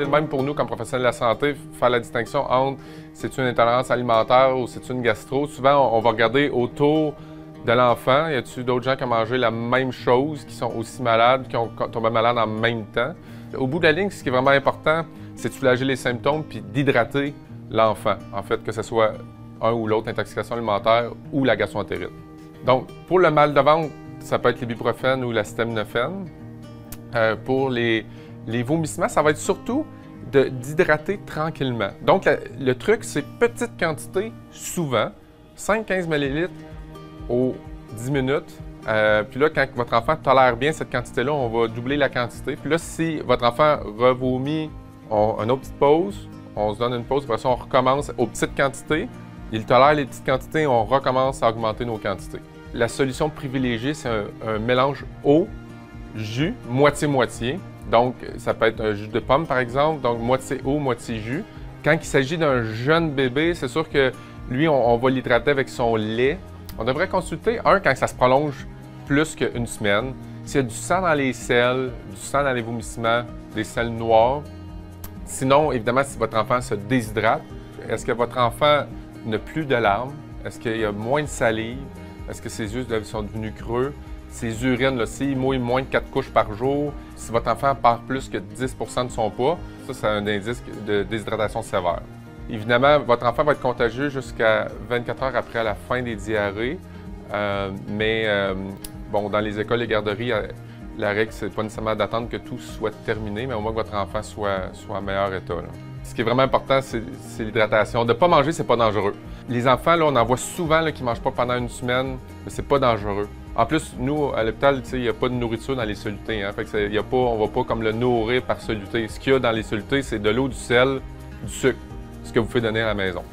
Même pour nous, comme professionnels de la santé, faire la distinction entre c'est une intolérance alimentaire ou c'est une gastro, souvent on va regarder autour de l'enfant. Y a-t-il d'autres gens qui ont mangé la même chose, qui sont aussi malades, qui ont tombé malades en même temps? Au bout de la ligne, ce qui est vraiment important, c'est de soulager les symptômes puis d'hydrater l'enfant. En fait, que ce soit un ou l'autre, intoxication alimentaire ou la gastroentérite. Donc, pour le mal de ventre, ça peut être l'ibuprofène ou l'acétaminophène. Pour les vomissements, ça va être surtout d'hydrater tranquillement. Donc, le truc, c'est petite quantité, souvent, 5-15 ml aux 10 minutes. Puis là, quand votre enfant tolère bien cette quantité-là, on va doubler la quantité. Puis là, si votre enfant revomit, une autre petite pause, on se donne une pause, après ça, on recommence aux petites quantités. Il tolère les petites quantités, on recommence à augmenter nos quantités. La solution privilégiée, c'est un mélange eau, jus, moitié-moitié. Donc, ça peut être un jus de pomme, par exemple, donc moitié eau, moitié jus. Quand il s'agit d'un jeune bébé, c'est sûr que lui, on va l'hydrater avec son lait. On devrait consulter, quand ça se prolonge plus qu'une semaine. S'il y a du sang dans les selles, du sang dans les vomissements, des selles noires. Sinon, évidemment, si votre enfant se déshydrate, est-ce que votre enfant n'a plus de larmes? Est-ce qu'il y a moins de salive? Est-ce que ses yeux sont devenus creux? Ses urines, s'il mouille moins de 4 couches par jour, si votre enfant perd plus que 10 de son poids, ça, c'est un indice de déshydratation sévère. Évidemment, votre enfant va être contagieux jusqu'à 24 heures après la fin des diarrhées, bon, dans les écoles et garderies, la règle, c'est pas nécessairement d'attendre que tout soit terminé, mais au moins que votre enfant soit en meilleur état. Là. Ce qui est vraiment important, c'est l'hydratation. De ne pas manger, c'est pas dangereux. Les enfants, là, on en voit souvent qui ne mangent pas pendant une semaine, mais c'est pas dangereux. En plus, nous, à l'hôpital, il n'y a pas de nourriture dans les solutés. Hein? Fait que on ne va pas comme le nourrir par soluté. Ce qu'il y a dans les solutés, c'est de l'eau, du sel, du sucre, ce que vous pouvez donner à la maison.